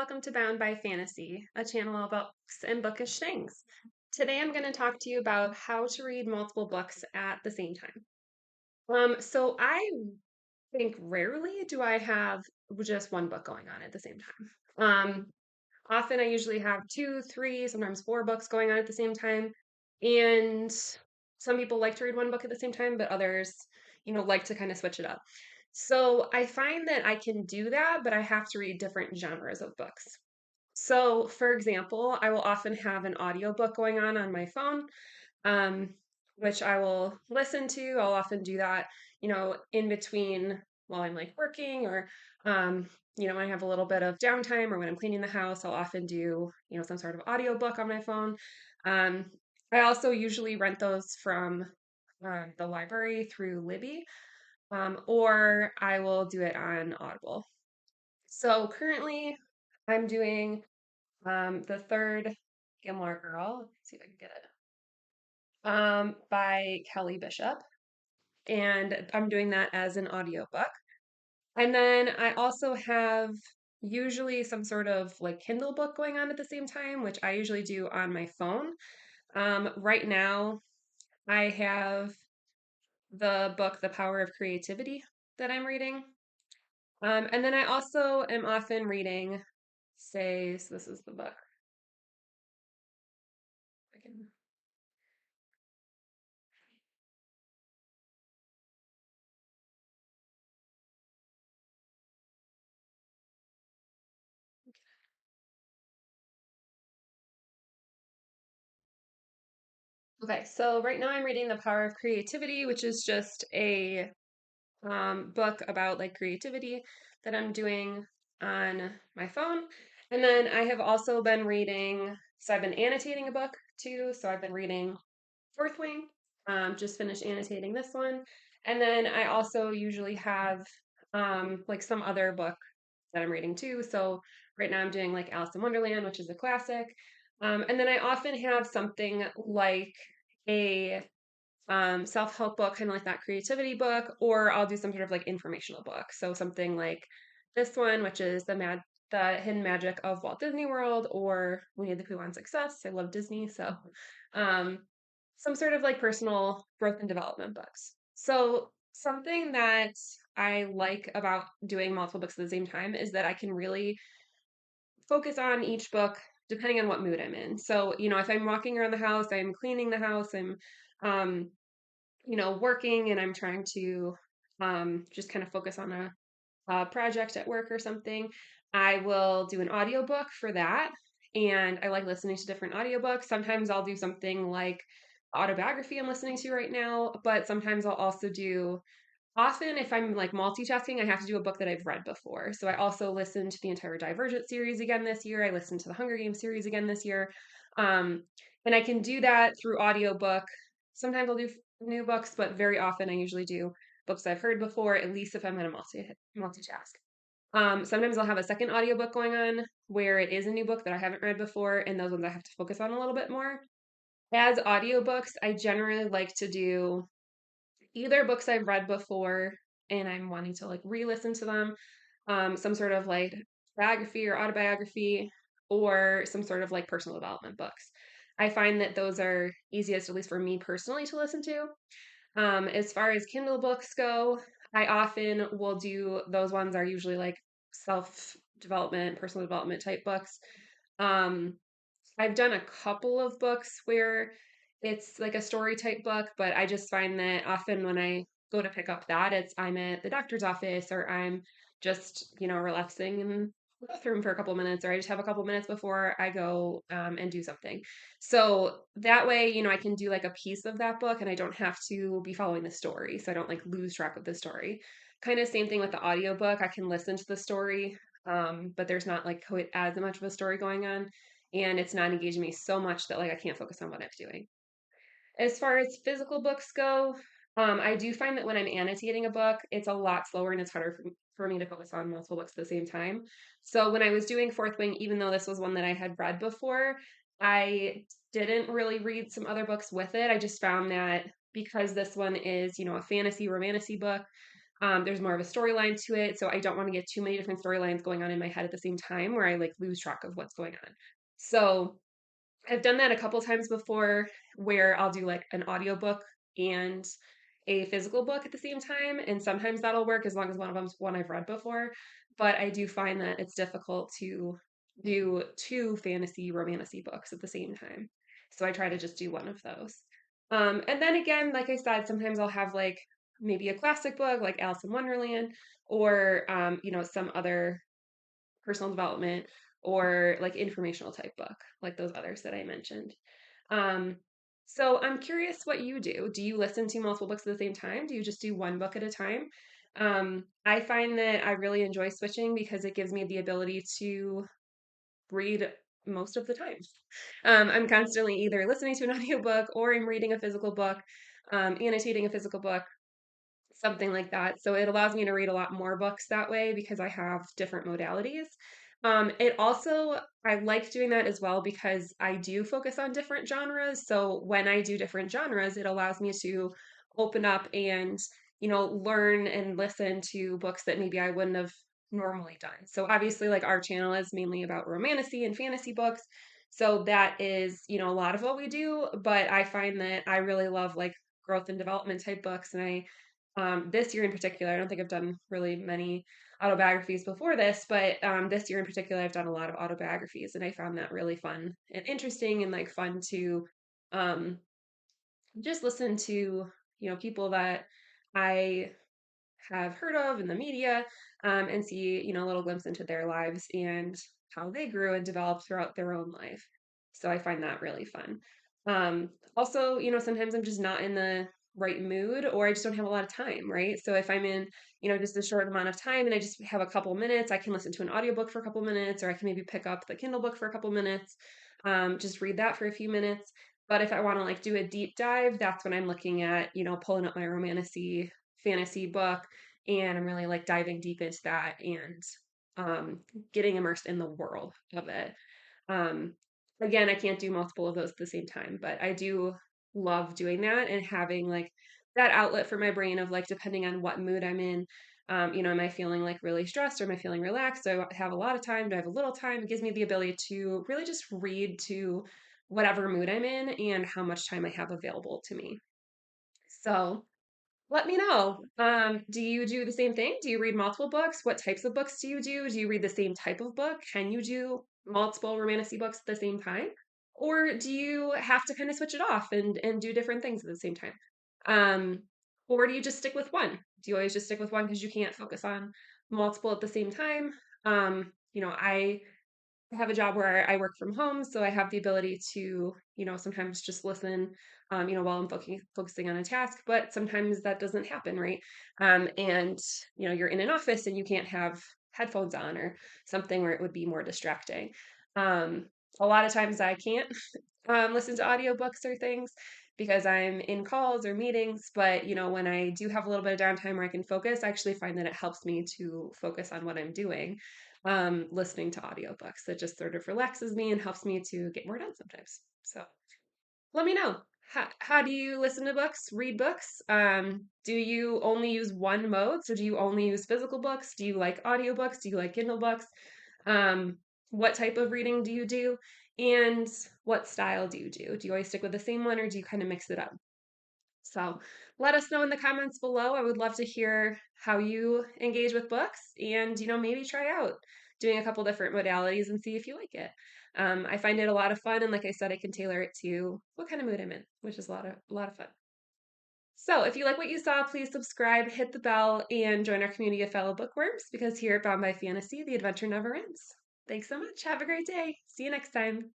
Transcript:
welcome to Bound by Fantasy, a channel about books and bookish things. Today I'm going to talk to you about how to read multiple books at the same time. So I think rarely do I have just one book going on at the same time. Often I usually have two, three, sometimes four books going on at the same time. And some people like to read one book at the same time, but others, like to kind of switch it up. So I find that I can do that, but I have to read different genres of books. So, for example, I will often have an audiobook going on my phone, um, which I will listen to. I'll often do that, in between while I'm like working or, when I have a little bit of downtime or when I'm cleaning the house, I'll often do, some sort of audiobook on my phone. Um, I also usually rent those from the library through Libby, or I will do it on Audible. So currently, I'm doing the third Gilmore Girl. Let's see if I can get it. By Kelly Bishop. And I'm doing that as an audiobook. And then I also have usually some sort of like Kindle book going on at the same time, which I usually do on my phone. Right now, I have the book The Power of Creativity that I'm reading. And then I also am often reading, say, so this is the book. I can Okay, so right now I'm reading The Power of Creativity, which is just a book about like creativity that I'm doing on my phone. And then I have also been reading, so I've been annotating a book too. So I've been reading Fourth Wing, just finished annotating this one. And then I also usually have like some other book that I'm reading too. So right now I'm doing like Alice in Wonderland, which is a classic. And then I often have something like a self-help book, kind of like that creativity book, or I'll do some sort of like informational book. So something like this one, which is the Hidden Magic of Walt Disney World, or Winnie the Pooh on Success. I love Disney, so um, some sort of like personal growth and development books. So something that I like about doing multiple books at the same time is that I can really focus on each book depending on what mood I'm in. So, if I'm walking around the house, I'm cleaning the house, I'm um, working and I'm trying to just kind of focus on a project at work or something, I will do an audiobook for that. And I like listening to different audiobooks. Sometimes I'll do something like autobiography I'm listening to right now, but sometimes I'll also do often if I'm like multitasking, I have to do a book that I've read before. So I also listened to the entire Divergent series again this year. I listened to the Hunger Games series again this year. Um, and I can do that through audiobook. Sometimes I'll do new books, but very often I usually do books I've heard before, at least if I'm going to multitask. Sometimes I'll have a second audiobook going on where it is a new book that I haven't read before, and those ones I have to focus on a little bit more. As audiobooks, I generally like to do either books I've read before and I'm wanting to like re-listen to them, some sort of like biography or autobiography, or some sort of like personal development books. I find that those are easiest, at least for me personally, to listen to. As far as Kindle books go, I often will do those ones are usually like self development, personal development type books. Um, I've done a couple of books where it's like a story type book, but I just find that often when I go to pick up that, I'm at the doctor's office or I'm just, relaxing in the bathroom for a couple minutes, or I just have a couple minutes before I go and do something. So that way, I can do like a piece of that book and I don't have to be following the story. So I don't like lose track of the story. Kind of same thing with the audiobook. I can listen to the story, but there's not like quite as much of a story going on and it's not engaging me so much that like I can't focus on what I'm doing. As far as physical books go, I do find that when I'm annotating a book, it's a lot slower and it's harder for me to focus on multiple books at the same time. So when I was doing Fourth Wing, even though this was one that I had read before, I didn't really read some other books with it. I just found that because this one is, a fantasy romantasy book, There's more of a storyline to it, so I don't want to get too many different storylines going on in my head at the same time where I like lose track of what's going on. So I've done that a couple times before where I'll do like an audiobook and a physical book at the same time. And sometimes that'll work as long as one of them's one I've read before. But I do find that it's difficult to do two fantasy romantasy books at the same time. So I try to just do one of those. And then again, like I said, sometimes I'll have like maybe a classic book like Alice in Wonderland or, some other personal development or like informational type book, like those others that I mentioned. Um, so I'm curious what you do. Do you listen to multiple books at the same time? Do you just do one book at a time? I find that I really enjoy switching because it gives me the ability to read most of the time. I'm constantly either listening to an audiobook or I'm reading a physical book, annotating a physical book, something like that. So it allows me to read a lot more books that way because I have different modalities. It also, I like doing that as well because I do focus on different genres. So when I do different genres, it allows me to open up and, learn and listen to books that maybe I wouldn't have normally done. So obviously, like our channel is mainly about romantasy and fantasy books. So that is, a lot of what we do. But I find that I really love like growth and development type books. And this year in particular, I don't think I've done really many autobiographies before this, but this year in particular, I've done a lot of autobiographies, and I found that really fun and interesting, and like fun to um, just listen to, people that I have heard of in the media, and see, a little glimpse into their lives and how they grew and developed throughout their own life. So I find that really fun. Also, sometimes I'm just not in the right mood or I just don't have a lot of time, right? So if I'm in, just a short amount of time and I just have a couple minutes, I can listen to an audiobook for a couple minutes, or I can maybe pick up the Kindle book for a couple minutes, just read that for a few minutes. But if I want to like do a deep dive, that's when I'm looking at, pulling up my romantasy fantasy book and I'm really like diving deep into that and getting immersed in the world of it. Um, Again, I can't do multiple of those at the same time, but I do love doing that and having like that outlet for my brain of like depending on what mood I'm in. Am I feeling like really stressed or am I feeling relaxed? Do I have a lot of time? Do I have a little time? It gives me the ability to really just read to whatever mood I'm in and how much time I have available to me. So let me know. Do you do the same thing? Do you read multiple books? What types of books do you do? Do you read the same type of book? Can you do multiple romantasy books at the same time? Or do you have to kind of switch it off and do different things at the same time? Um, or do you just stick with one? Do you always just stick with one because you can't focus on multiple at the same time? I have a job where I work from home, so I have the ability to, sometimes just listen, while I'm focusing on a task, but sometimes that doesn't happen, right? And, you're in an office and you can't have headphones on or something where it would be more distracting. Um, a lot of times I can't listen to audiobooks or things because I'm in calls or meetings, but, when I do have a little bit of downtime where I can focus, I actually find that it helps me to focus on what I'm doing listening to audiobooks. It just sort of relaxes me and helps me to get more done sometimes. So let me know. How do you listen to books, read books? Do you only use one mode? So do you only use physical books? Do you like audiobooks? Do you like Kindle books? Um, what type of reading do you do? And what style do you do? Do you always stick with the same one or do you kind of mix it up? So let us know in the comments below. I would love to hear how you engage with books and, maybe try out doing a couple different modalities and see if you like it. I find it a lot of fun. And like I said, I can tailor it to what kind of mood I'm in, which is a lot of fun. So if you like what you saw, please subscribe, hit the bell, and join our community of fellow bookworms because here at Bound by Fantasy, the adventure never ends. Thanks so much. Have a great day. See you next time.